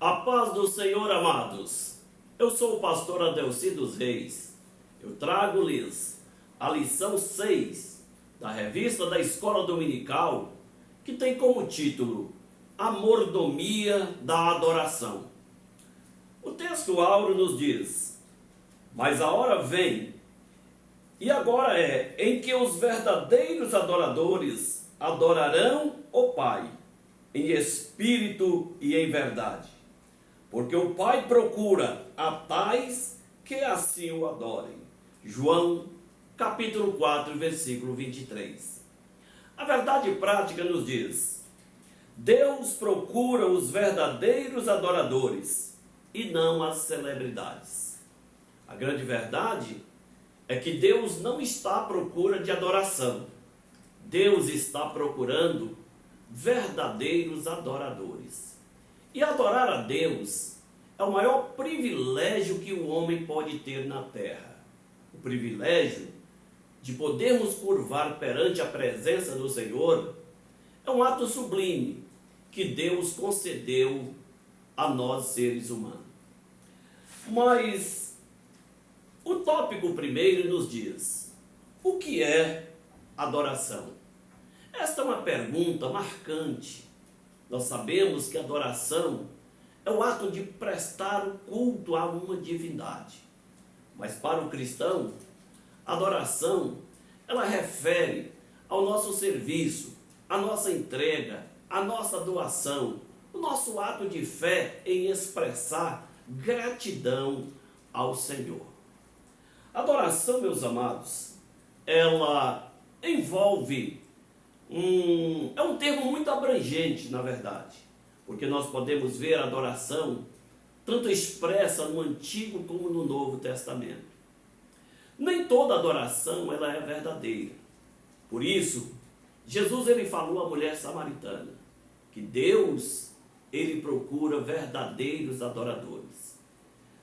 A paz do Senhor, amados. Eu sou o pastor Adelci dos Reis. Eu trago-lhes a lição 6 da revista da Escola Dominical, que tem como título A Mordomia da Adoração. O texto áureo nos diz: mas a hora vem, e agora é, em que os verdadeiros adoradores adorarão o Pai, em espírito e em verdade. Porque o Pai procura a tais que assim o adorem. João, capítulo 4, versículo 23. A verdade prática nos diz: Deus procura os verdadeiros adoradores e não as celebridades. A grande verdade é que Deus não está à procura de adoração. Deus está procurando verdadeiros adoradores. E adorar a Deus é o maior privilégio que o homem pode ter na terra. O privilégio de podermos curvar perante a presença do Senhor é um ato sublime que Deus concedeu a nós, seres humanos. Mas o tópico primeiro nos diz: o que é adoração? Esta é uma pergunta marcante. Nós sabemos que adoração é o ato de prestar o culto a uma divindade. Mas para o cristão, adoração, ela refere ao nosso serviço, à nossa entrega, à nossa doação, o nosso ato de fé em expressar gratidão ao Senhor. Adoração, meus amados, ela envolve é um termo muito abrangente, na verdade, porque nós podemos ver a adoração tanto expressa no Antigo como no Novo Testamento. Nem toda adoração ela é verdadeira. Por isso, Jesus ele falou à mulher samaritana que Deus ele procura verdadeiros adoradores.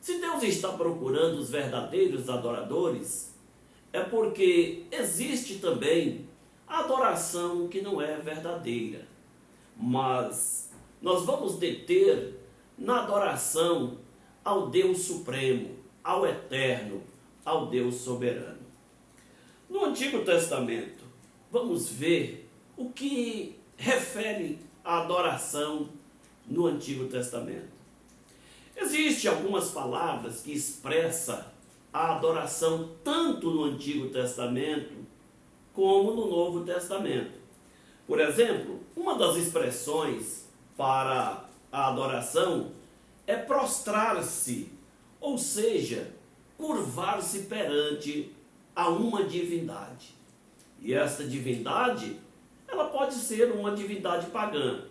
Se Deus está procurando os verdadeiros adoradores, é porque existe também a adoração que não é verdadeira. Mas nós vamos deter na adoração ao Deus Supremo, ao Eterno, ao Deus Soberano. No Antigo Testamento, vamos ver o que refere a adoração no Antigo Testamento. Existem algumas palavras que expressam a adoração tanto no Antigo Testamento como no Novo Testamento. Por exemplo, uma das expressões para a adoração é prostrar-se, ou seja, curvar-se perante a uma divindade. E esta divindade, ela pode ser uma divindade pagã,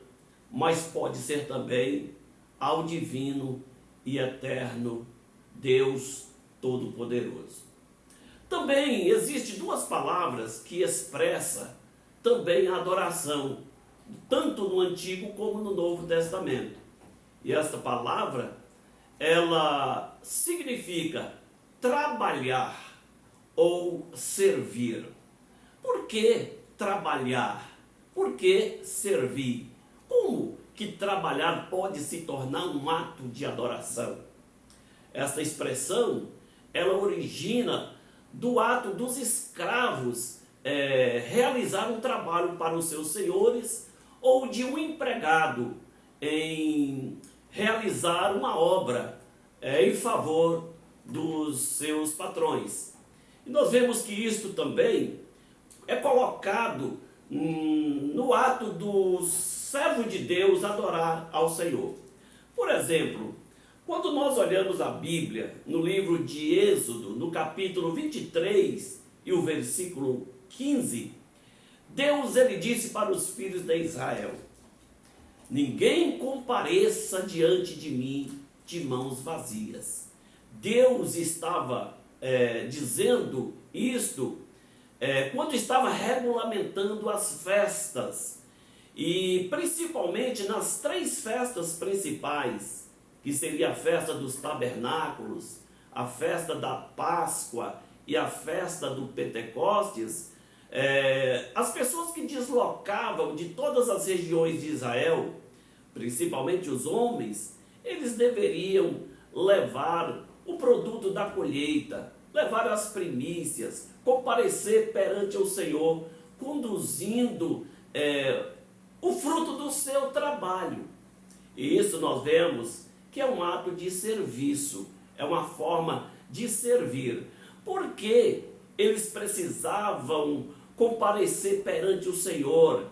mas pode ser também ao divino e eterno Deus Todo-Poderoso. Também existem duas palavras que expressam também a adoração, tanto no Antigo como no Novo Testamento. E esta palavra, ela significa trabalhar ou servir. Por que trabalhar? Por que servir? Como que trabalhar pode se tornar um ato de adoração? Esta expressão, ela origina do ato dos escravos realizar um trabalho para os seus senhores, ou de um empregado em realizar uma obra em favor dos seus patrões. E nós vemos que isto também é colocado no ato do servo de Deus adorar ao Senhor. Por exemplo, quando nós olhamos a Bíblia, no livro de Êxodo, no capítulo 23 e o versículo 15, Deus ele disse para os filhos de Israel: ninguém compareça diante de mim de mãos vazias. Deus estava dizendo isto quando estava regulamentando as festas, e principalmente nas 3 festas principais, que seria a festa dos tabernáculos, a festa da Páscoa e a festa do Pentecostes. As pessoas que deslocavam de todas as regiões de Israel, principalmente os homens, eles deveriam levar o produto da colheita, levar as primícias, comparecer perante o Senhor, conduzindo o fruto do seu trabalho. E isso nós vemos que é um ato de serviço, é uma forma de servir. Porque eles precisavam comparecer perante o Senhor,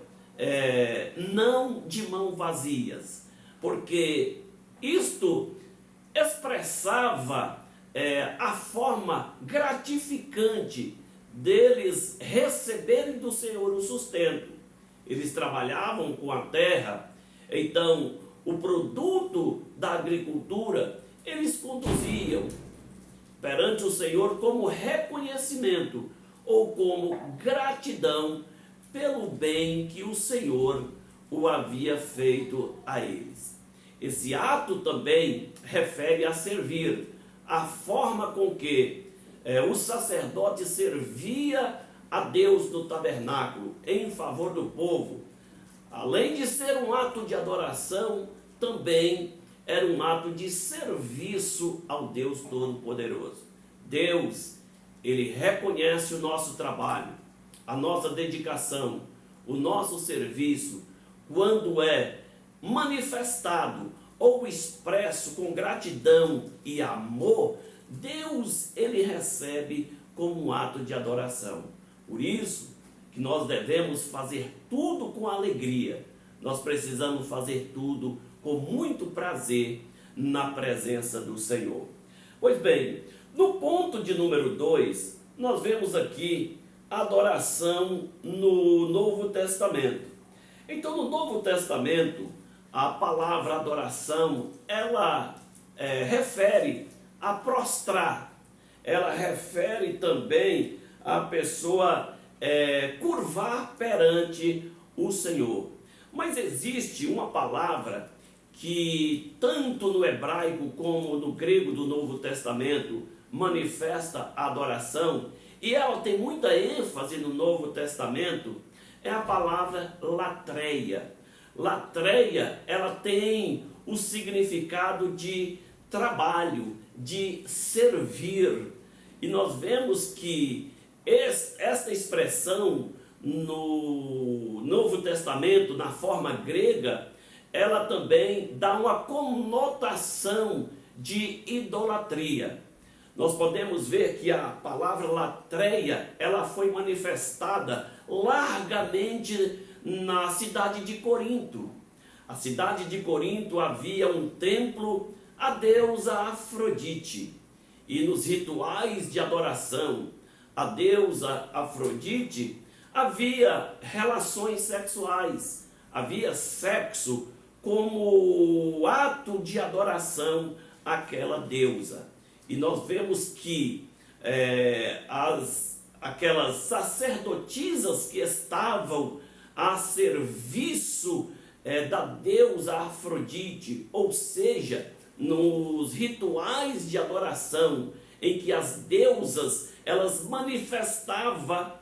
não de mãos vazias, porque isto expressava a forma gratificante deles receberem do Senhor o sustento. Eles trabalhavam com a terra, então o produto da agricultura eles conduziam perante o Senhor como reconhecimento ou como gratidão pelo bem que o Senhor o havia feito a eles. Esse ato também refere a servir, a forma com que o sacerdote servia a Deus no tabernáculo em favor do povo. Além de ser um ato de adoração, também era um ato de serviço ao Deus Todo-Poderoso. Deus, Ele reconhece o nosso trabalho, a nossa dedicação, o nosso serviço, quando é manifestado ou expresso com gratidão e amor. Deus, Ele recebe como um ato de adoração. Por isso que nós devemos fazer tudo com alegria. Nós precisamos fazer tudo com muito prazer na presença do Senhor. Pois bem, no ponto de número 2, nós vemos aqui a adoração no Novo Testamento. Então, no Novo Testamento, a palavra adoração, ela refere a prostrar. Ela refere também a pessoa curvar perante o Senhor. Mas existe uma palavra que tanto no hebraico como no grego do Novo Testamento manifesta a adoração, e ela tem muita ênfase no Novo Testamento, é a palavra latreia. Latreia, ela tem o significado de trabalho, de servir. E nós vemos que esta expressão no Novo Testamento, na forma grega, ela também dá uma conotação de idolatria. Nós podemos ver que a palavra latreia, ela foi manifestada largamente na cidade de Corinto. A cidade de Corinto havia um templo à deusa Afrodite. E nos rituais de adoração à deusa Afrodite, havia relações sexuais, havia sexo como ato de adoração àquela deusa. E nós vemos que aquelas sacerdotisas que estavam a serviço da deusa Afrodite, ou seja, nos rituais de adoração em que as deusas elas manifestavam,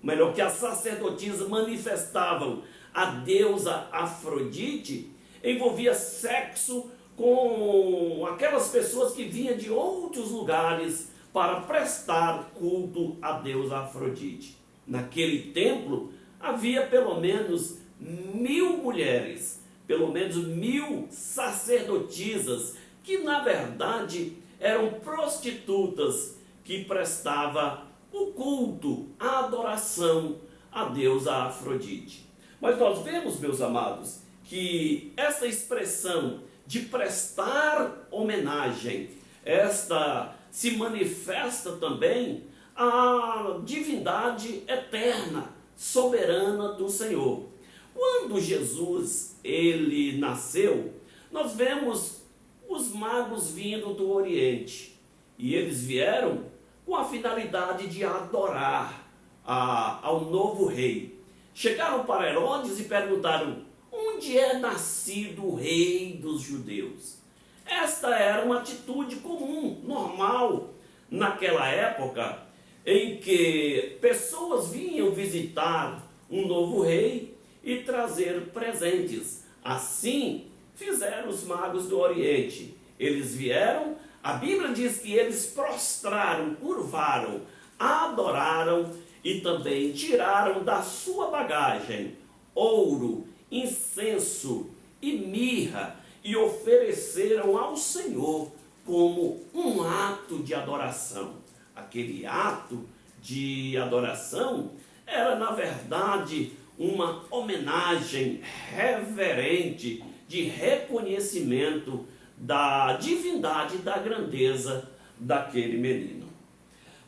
melhor, que as sacerdotisas manifestavam a deusa Afrodite, envolvia sexo com aquelas pessoas que vinham de outros lugares para prestar culto à deusa Afrodite. Naquele templo havia pelo menos 1000 mulheres, pelo menos 1000 sacerdotisas, que na verdade eram prostitutas que prestavam o culto, a adoração à deusa Afrodite. Mas nós vemos, meus amados, que essa expressão de prestar homenagem, esta se manifesta também a divindade eterna, soberana do Senhor. Quando Jesus ele nasceu, nós vemos os magos vindo do Oriente, e eles vieram com a finalidade de adorar ao novo rei. Chegaram para Herodes e perguntaram: onde é nascido o rei dos judeus? Esta era uma atitude comum, normal, naquela época em que pessoas vinham visitar um novo rei e trazer presentes. Assim fizeram os magos do Oriente. Eles vieram, a Bíblia diz que eles prostraram, curvaram, adoraram e também tiraram da sua bagagem ouro, incenso e mirra e ofereceram ao Senhor como um ato de adoração. Aquele ato de adoração era, na verdade, uma homenagem reverente de reconhecimento da divindade, da grandeza daquele menino.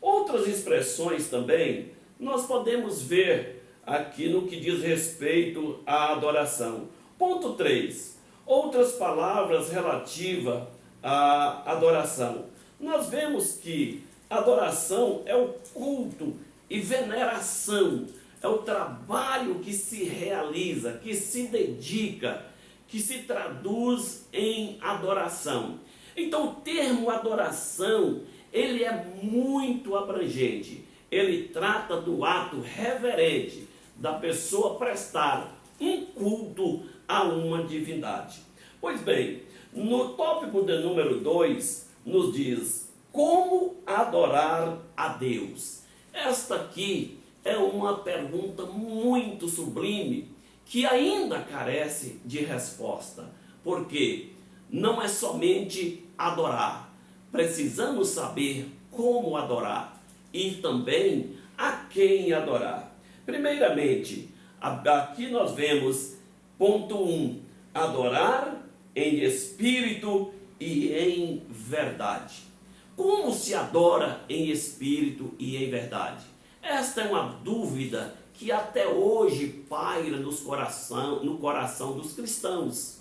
Outras expressões também nós podemos ver aqui no que diz respeito à adoração. Ponto 3. Outras palavras relativas à adoração. Nós vemos que adoração é o culto e veneração, é o trabalho que se realiza, que se dedica, que se traduz em adoração. Então o termo adoração, ele é muito abrangente. Ele trata do ato reverente da pessoa prestar um culto a uma divindade. Pois bem, no tópico de número 2, nos diz como adorar a Deus. Esta aqui é uma pergunta muito sublime que ainda carece de resposta, porque não é somente adorar, precisamos saber como adorar e também a quem adorar. Primeiramente, aqui nós vemos ponto 1, adorar em espírito e em verdade. Como se adora em espírito e em verdade? Esta é uma dúvida que até hoje paira no coração dos cristãos.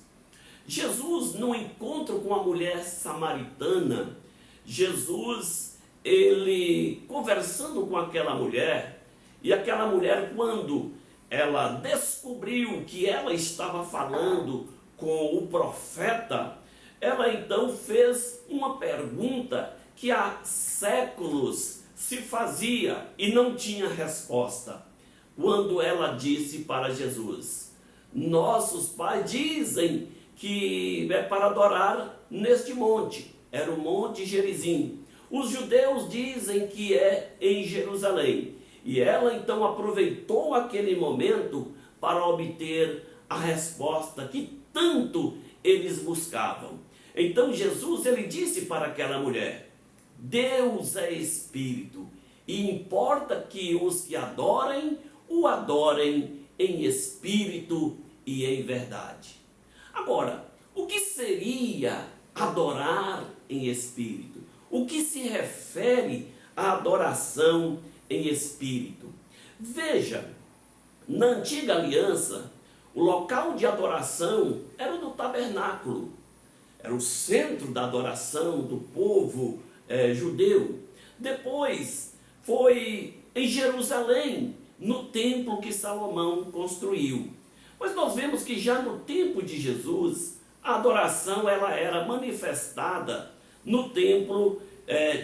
Jesus, no encontro com a mulher samaritana, Jesus, ele conversando com aquela mulher, e aquela mulher, quando ela descobriu que ela estava falando com o profeta, ela então fez uma pergunta que há séculos se fazia e não tinha resposta. Quando ela disse para Jesus: nossos pais dizem que é para adorar neste monte, era o Monte Gerizim. Os judeus dizem que é em Jerusalém. E ela então aproveitou aquele momento para obter a resposta que tanto eles buscavam. Então Jesus, ele disse para aquela mulher: Deus é Espírito, e importa que os que adorem, o adorem em espírito e em verdade. Agora, o que seria adorar em espírito? O que se refere à adoração em espírito? Veja, na antiga aliança, o local de adoração era no tabernáculo, era o centro da adoração do povo judeu. Depois foi em Jerusalém, no templo que Salomão construiu. Mas nós vemos que já no tempo de Jesus, a adoração ela era manifestada no templo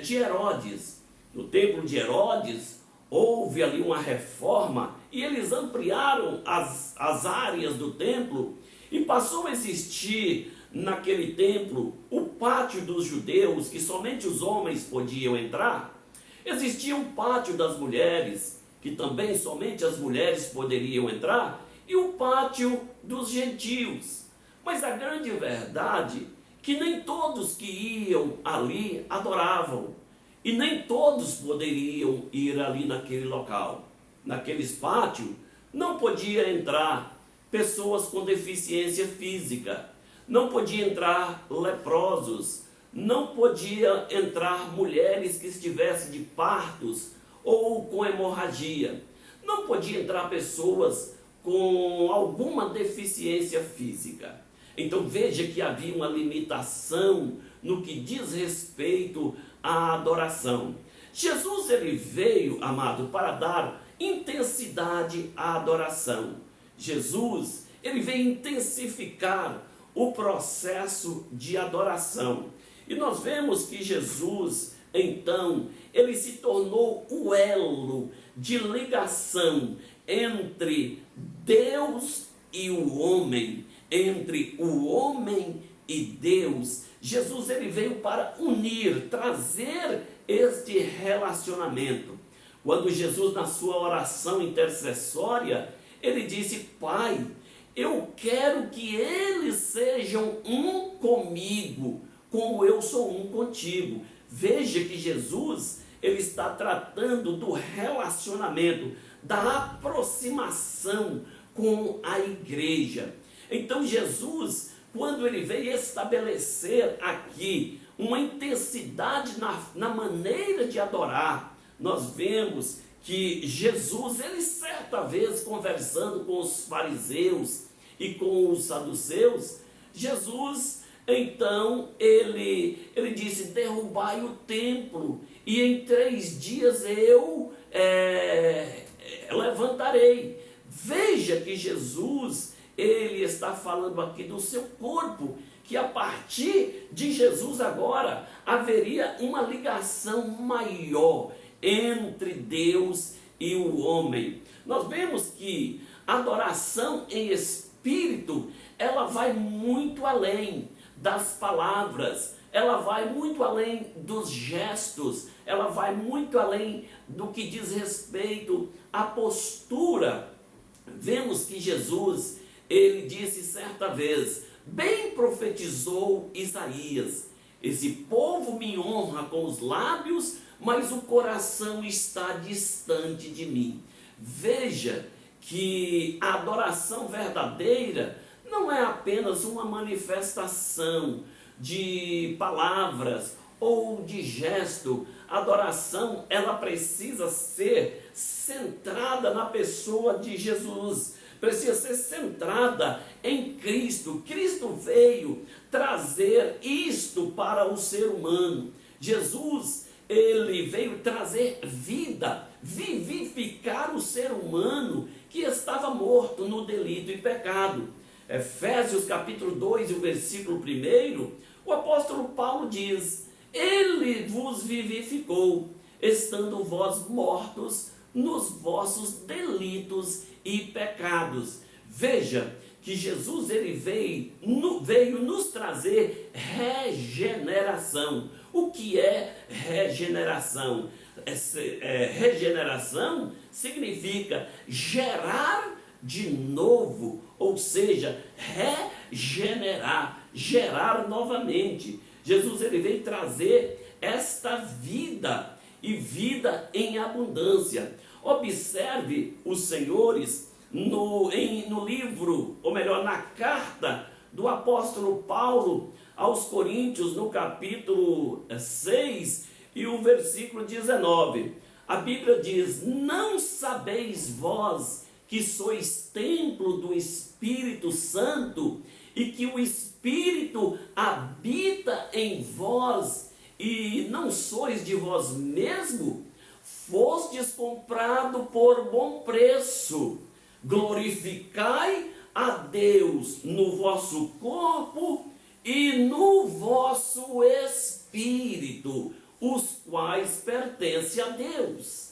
de Herodes. No templo de Herodes, houve ali uma reforma e eles ampliaram as áreas do templo e passou a existir naquele templo o pátio dos judeus, que somente os homens podiam entrar. Existia um pátio das mulheres, que também somente as mulheres poderiam entrar, e o pátio dos gentios. Mas a grande verdade é que nem todos que iam ali adoravam, e nem todos poderiam ir ali naquele local. Naqueles pátios não podia entrar pessoas com deficiência física, não podia entrar leprosos, não podia entrar mulheres que estivessem de partos ou com hemorragia, não podia entrar pessoas com alguma deficiência física. Então veja que havia uma limitação no que diz respeito à adoração. Jesus, ele veio, amado, para dar intensidade à adoração. Jesus, ele veio intensificar o processo de adoração. E nós vemos que Jesus, então, ele se tornou o elo de ligação entre Deus e o homem, entre o homem e Deus. Jesus ele veio para unir, trazer este relacionamento. Quando Jesus, na sua oração intercessória, ele disse: Pai, eu quero que eles sejam um comigo, como eu sou um contigo. Veja que Jesus ele está tratando do relacionamento, da aproximação com a igreja. Então Jesus, quando ele veio estabelecer aqui uma intensidade na maneira de adorar, nós vemos que Jesus, ele certa vez conversando com os fariseus e com os saduceus, Jesus então ele disse: derrubai o templo e em 3 dias eu levantarei. Veja que Jesus ele está falando aqui do seu corpo, que a partir de Jesus agora haveria uma ligação maior entre Deus e o homem. Nós vemos que a adoração em espírito, ela vai muito além das palavras, ela vai muito além dos gestos, ela vai muito além do que diz respeito à postura. Vemos que Jesus, ele disse certa vez, bem profetizou Isaías: esse povo me honra com os lábios, mas o coração está distante de mim. Veja que a adoração verdadeira não é apenas uma manifestação de palavras ou de gesto. A adoração, ela precisa ser centrada na pessoa de Jesus, precisa ser centrada em Cristo. Cristo veio trazer isto para o ser humano. Jesus, ele veio trazer vida, vivificar o ser humano que estava morto no delito e pecado. Efésios capítulo 2 e o versículo 1, o apóstolo Paulo diz: ele vos vivificou, estando vós mortos nos vossos delitos e pecados. Veja que Jesus ele veio nos trazer regeneração. O que é regeneração? Regeneração significa gerar de novo, ou seja, regenerar, gerar novamente. Jesus ele veio trazer esta vida e vida em abundância. Observe os senhores no livro, ou melhor, na carta do apóstolo Paulo aos Coríntios, no capítulo 6 e o versículo 19. A Bíblia diz: não sabeis vós que sois templo do Espírito Santo e que o Espírito habita em vós e não sois de vós mesmo? Fostes comprado por bom preço. Glorificai a Deus no vosso corpo e no vosso espírito, os quais pertencem a Deus.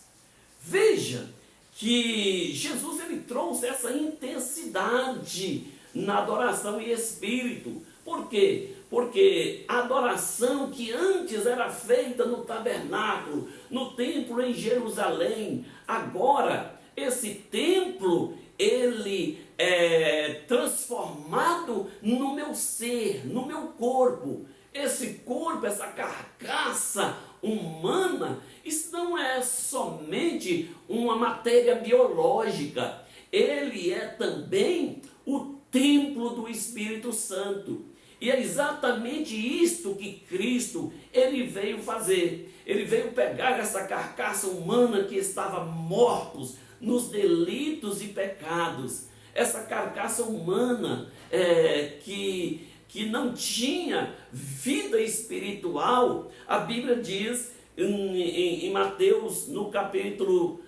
Veja que Jesus ele trouxe essa intensidade na adoração em espírito. Por quê? Porque a adoração que antes era feita no tabernáculo, no templo em Jerusalém, agora esse templo ele é transformado no meu ser, no meu corpo. Esse corpo, essa carcaça humana, isso não é somente uma matéria biológica, ele é também o templo do Espírito Santo. E é exatamente isto que Cristo ele veio fazer. Ele veio pegar essa carcaça humana que estava mortos nos delitos e pecados. Essa carcaça humana que não tinha vida espiritual. A Bíblia diz em Mateus, no capítulo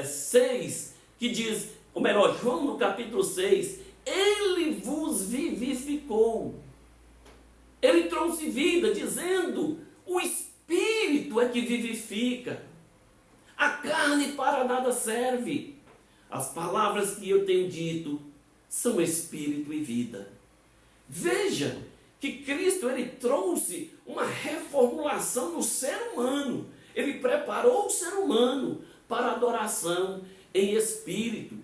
6, que diz, ou melhor, João no capítulo 6, ele vos vivificou. Ele trouxe vida, dizendo, o Espírito é que vivifica. A carne para nada serve. As palavras que eu tenho dito são Espírito e vida. Veja que Cristo ele trouxe uma reformulação no ser humano. Ele preparou o ser humano para a adoração em espírito.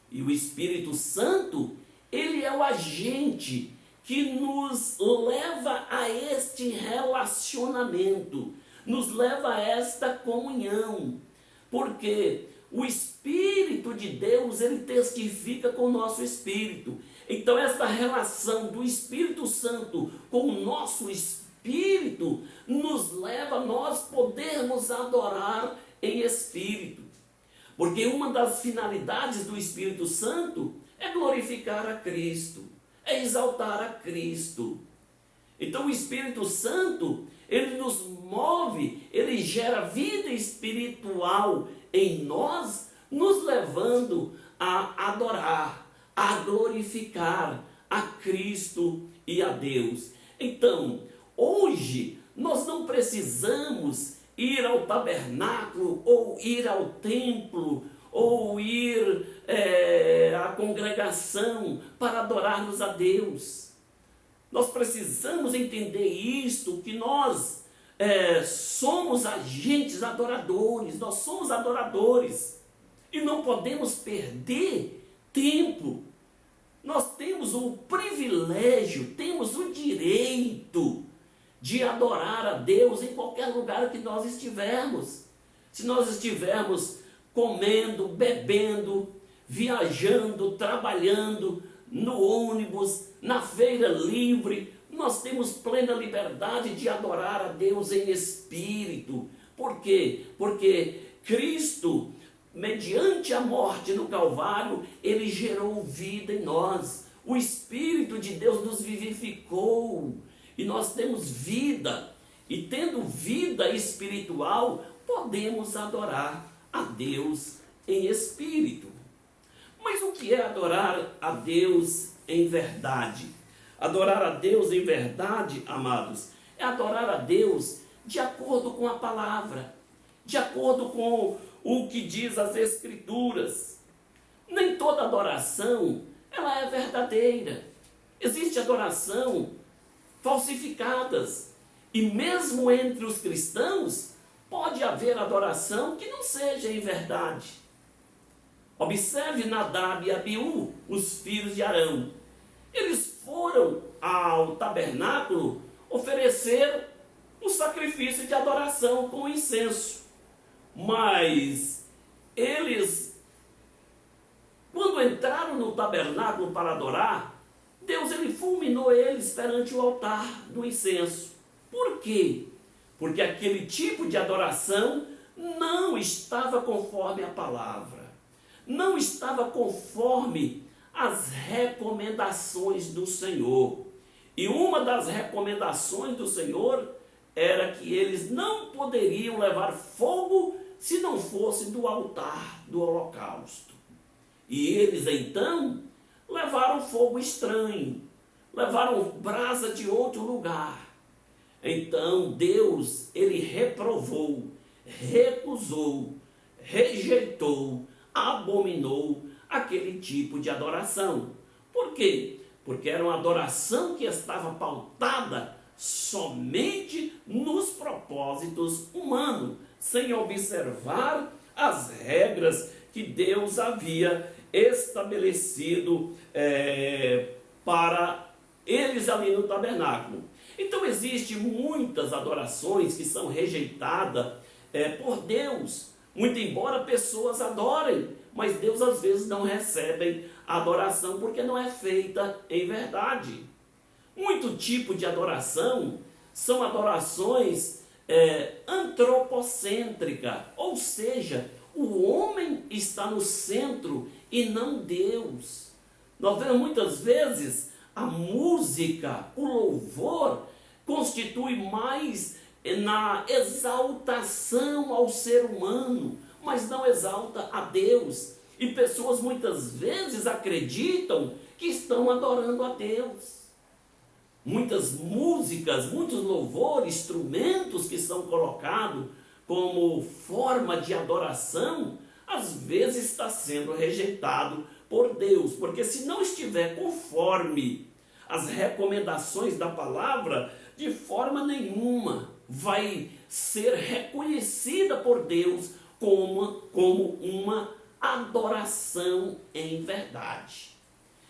E o Espírito Santo, ele é o agente que nos leva a este relacionamento, nos leva a esta comunhão. Porque o Espírito de Deus, ele testifica com o nosso espírito. Então esta relação do Espírito Santo com o nosso espírito nos leva a nós podermos adorar em espírito. Porque uma das finalidades do Espírito Santo é glorificar a Cristo, é exaltar a Cristo. Então o Espírito Santo, ele nos move, ele gera vida espiritual em nós, nos levando a adorar, a glorificar a Cristo e a Deus. Então, hoje, nós não precisamos ir ao tabernáculo, ou ir ao templo, ou ir à congregação para adorarmos a Deus. Nós precisamos entender isto, que nós somos agentes adoradores, nós somos adoradores, e não podemos perder tempo. Nós temos o privilégio, temos o direito de adorar a Deus em qualquer lugar que nós estivermos. Se nós estivermos comendo, bebendo, viajando, trabalhando, no ônibus, na feira livre, nós temos plena liberdade de adorar a Deus em espírito. Por quê? Porque Cristo, mediante a morte no Calvário, ele gerou vida em nós. O Espírito de Deus nos vivificou e nós temos vida. E tendo vida espiritual, podemos adorar a Deus em espírito. Mas o que é adorar a Deus em verdade? Adorar a Deus em verdade, amados, é adorar a Deus de acordo com a palavra, de acordo com o que diz as Escrituras. Nem toda adoração ela é verdadeira. Existe adoração falsificadas. E mesmo entre os cristãos, pode haver adoração que não seja em verdade. Observe Nadab e Abiú, os filhos de Arão. Eles foram ao tabernáculo oferecer um sacrifício de adoração com incenso. Mas eles, quando entraram no tabernáculo para adorar, Deus ele fulminou eles perante o altar do incenso. Por quê? Porque aquele tipo de adoração não estava conforme a palavra, não estava conforme as recomendações do Senhor. E uma das recomendações do Senhor era que eles não poderiam levar fogo se não fosse do altar do holocausto. E eles então levaram fogo estranho, levaram brasa de outro lugar. Então Deus, ele reprovou, recusou, rejeitou, abominou aquele tipo de adoração. Por quê? Porque era uma adoração que estava pautada somente nos propósitos humanos, sem observar as regras que Deus havia estabelecido para eles ali no tabernáculo. Então existem muitas adorações que são rejeitadas por Deus, muito embora pessoas adorem, mas Deus às vezes não recebe a adoração porque não é feita em verdade. Muito tipo de adoração são adorações antropocêntricas, ou seja, o homem está no centro e não Deus. Nós vemos muitas vezes a música, o louvor, constitui mais na exaltação ao ser humano, mas não exalta a Deus. E pessoas muitas vezes acreditam que estão adorando a Deus. Muitas músicas, muitos louvores, instrumentos que são colocados como forma de adoração, às vezes está sendo rejeitado por Deus, porque se não estiver conforme as recomendações da palavra, de forma nenhuma vai ser reconhecida por Deus como uma adoração em verdade.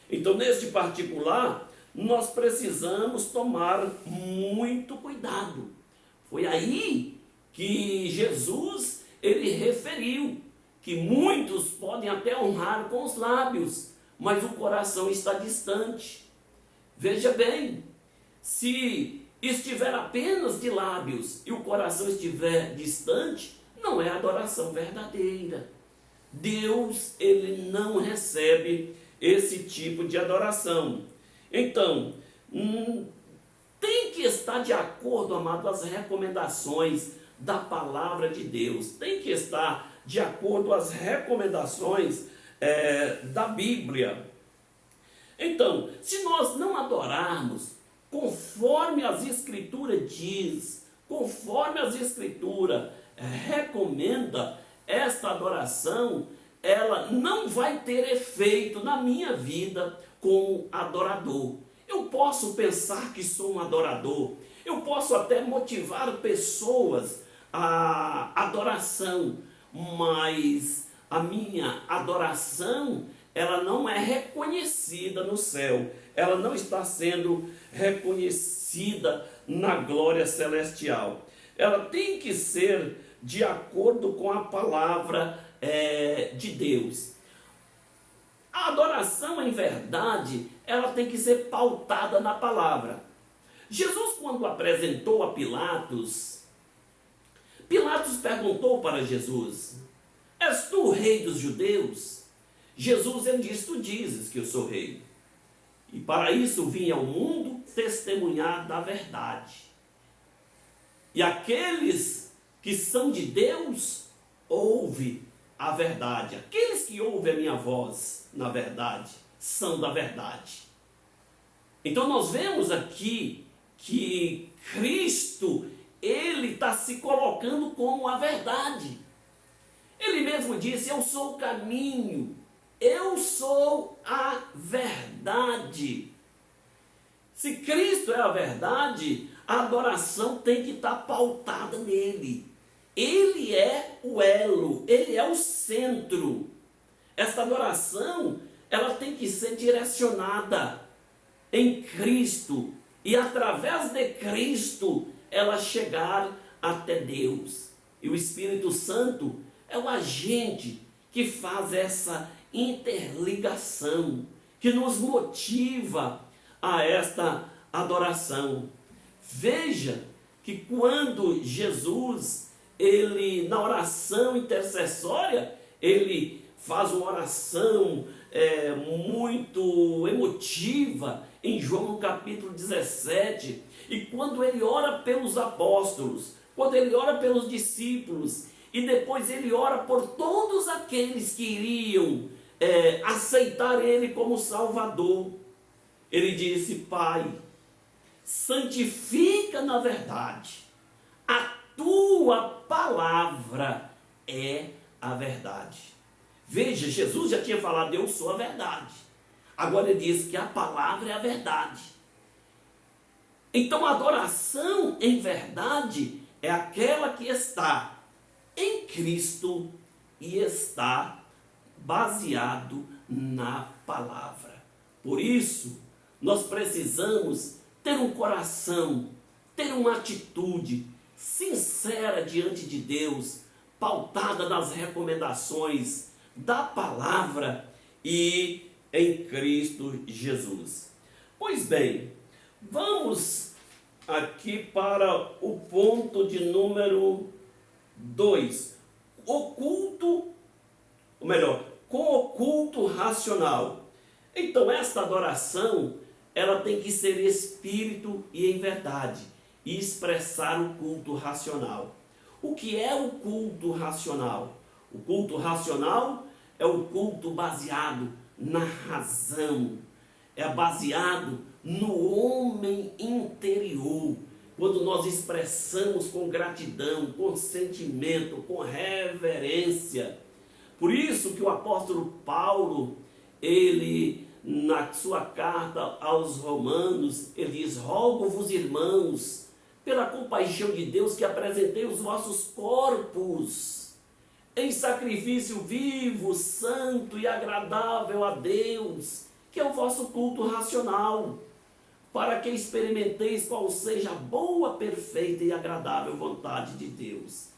Então, neste particular, nós precisamos tomar muito cuidado. Foi aí que Jesus, ele referiu que muitos podem até honrar com os lábios, mas o coração está distante. Veja bem, se estiver apenas de lábios e o coração estiver distante, não é adoração verdadeira. Deus, ele não recebe esse tipo de adoração. Então, tem que estar de acordo, amado, as recomendações da palavra de Deus. Tem que estar de acordo às recomendações da Bíblia. Então, se nós não adorarmos conforme as Escrituras diz, conforme as Escrituras recomenda, esta adoração, ela não vai ter efeito na minha vida como adorador. Eu posso pensar que sou um adorador, eu posso até motivar pessoas à adoração, mas a minha adoração, ela não é reconhecida no céu, ela não está sendo reconhecida na glória celestial. Ela tem que ser de acordo com a palavra de Deus. A adoração em verdade, ela tem que ser pautada na palavra. Jesus, quando apresentou a Pilatos, Pilatos perguntou para Jesus: és tu o rei dos judeus? Jesus, ele disse: tu dizes que eu sou rei. E para isso vim ao mundo testemunhar da verdade. E aqueles que são de Deus, ouvem a verdade. Aqueles que ouvem a minha voz, na verdade, são da verdade. Então nós vemos aqui que Cristo, ele está se colocando como a verdade. Ele mesmo disse: eu sou o caminho, eu sou a verdade. Se Cristo é a verdade, a adoração tem que estar pautada nele. Ele é o elo, ele é o centro. Esta adoração, ela tem que ser direcionada em Cristo e através de Cristo ela chegar até Deus. E o Espírito Santo é o agente que faz essa interligação, que nos motiva a esta adoração. Veja que quando Jesus, ele na oração intercessória, ele faz uma oração muito emotiva em João capítulo 17, e quando ele ora pelos apóstolos, quando ele ora pelos discípulos, e depois ele ora por todos aqueles que iriam aceitar ele como Salvador, ele disse: Pai, santifica na verdade, a tua palavra é a verdade. Veja, Jesus já tinha falado: eu sou a verdade. Agora ele diz que a palavra é a verdade. Então a adoração em verdade é aquela que está em Cristo e está baseado na palavra. Por isso, nós precisamos ter um coração, ter uma atitude sincera diante de Deus, pautada nas recomendações da palavra e em Cristo Jesus. Pois bem, vamos aqui para o ponto de número 2. O culto, ou melhor, com o culto racional. Então esta adoração, ela tem que ser espírito e em verdade, e expressar o culto racional. O que é o culto racional? O culto racional é o culto baseado na razão, é baseado no homem interior. Quando nós expressamos com gratidão, com sentimento, com reverência. Por isso que o apóstolo Paulo, ele na sua carta aos Romanos, ele diz: rogo-vos, irmãos, pela compaixão de Deus, que apresentei os vossos corpos em sacrifício vivo, santo e agradável a Deus, que é o vosso culto racional, para que experimenteis qual seja a boa, perfeita e agradável vontade de Deus.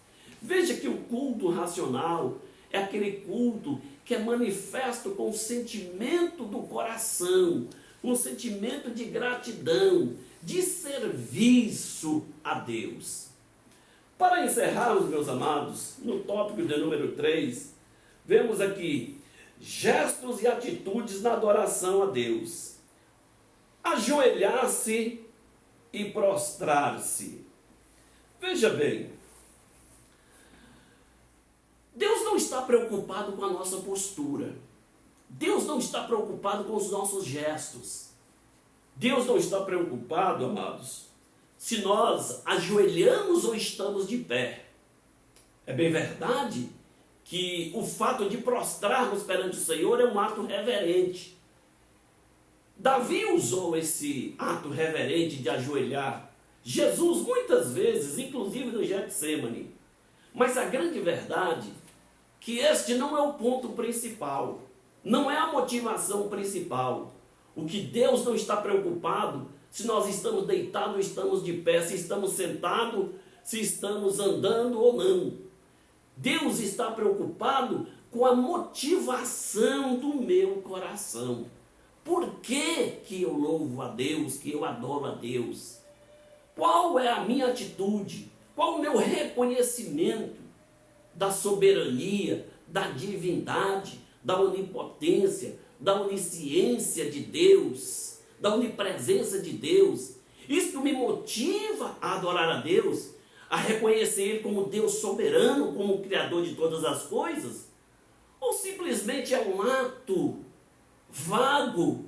Veja que o culto racional é aquele culto que é manifesto com o sentimento do coração, com o sentimento de gratidão, de serviço a Deus. Para encerrarmos, meus amados, no tópico de número 3, vemos aqui gestos e atitudes na adoração a Deus. Ajoelhar-se e prostrar-se. Veja bem, Deus não está preocupado com a nossa postura. Deus não está preocupado com os nossos gestos. Deus não está preocupado, amados, se nós ajoelhamos ou estamos de pé. É bem verdade que o fato de prostrarmos perante o Senhor é um ato reverente. Davi usou esse ato reverente de ajoelhar. Jesus muitas vezes, inclusive no Getsemane. Mas a grande verdade é que este não é o ponto principal, não é a motivação principal. O que Deus não está preocupado se nós estamos deitados ou estamos de pé, se estamos sentados, se estamos andando ou não. Deus está preocupado com a motivação do meu coração. Por que eu louvo a Deus, que eu adoro a Deus? Qual é a minha atitude? Qual o meu reconhecimento da soberania, da divindade, da onipotência, da onisciência de Deus, da onipresença de Deus? Isso me motiva a adorar a Deus, a reconhecer Ele como Deus soberano, como o Criador de todas as coisas? Ou simplesmente é um ato vago,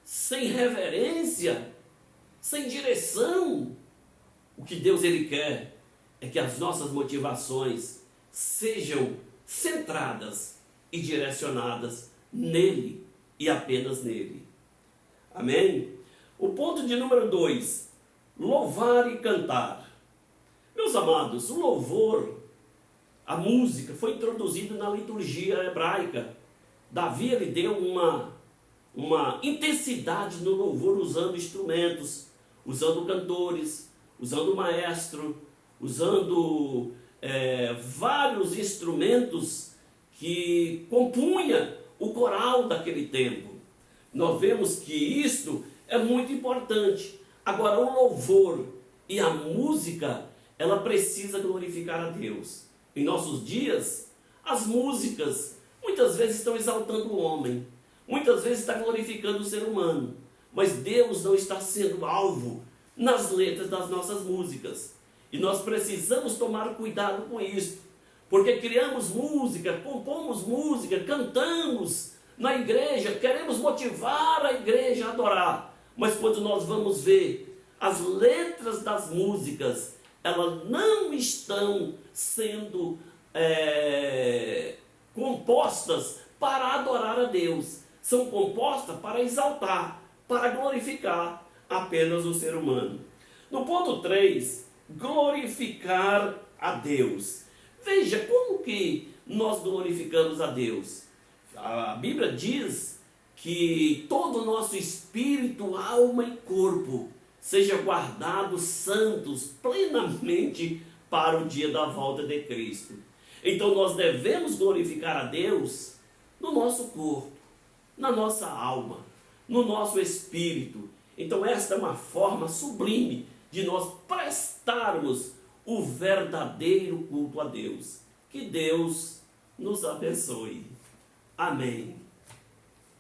sem reverência, sem direção? O que Deus Ele quer é que as nossas motivações sejam centradas e direcionadas nele e apenas nele. Amém? O ponto de número 2, louvar e cantar. Meus amados, o louvor, a música, foi introduzido na liturgia hebraica. Davi, ele deu uma intensidade no louvor usando instrumentos, usando cantores, usando maestro, usando vários instrumentos que compunha o coral daquele tempo. Nós vemos que isto é muito importante. Agora, o louvor e a música, ela precisa glorificar a Deus. Em nossos dias, as músicas muitas vezes estão exaltando o homem, muitas vezes está glorificando o ser humano, mas Deus não está sendo alvo nas letras das nossas músicas. E nós precisamos tomar cuidado com isso, porque criamos música, compomos música, cantamos na igreja, queremos motivar a igreja a adorar, mas quando nós vamos ver as letras das músicas, elas não estão sendo compostas para adorar a Deus, são compostas para exaltar, para glorificar apenas o ser humano. No ponto 3, glorificar a Deus. Veja como que nós glorificamos a Deus. A Bíblia diz que todo o nosso espírito, alma e corpo seja guardado santos plenamente para o dia da volta de Cristo. Então nós devemos glorificar a Deus no nosso corpo, na nossa alma, no nosso espírito. Então esta é uma forma sublime de nós prestarmos o verdadeiro culto a Deus. Que Deus nos abençoe. Amém.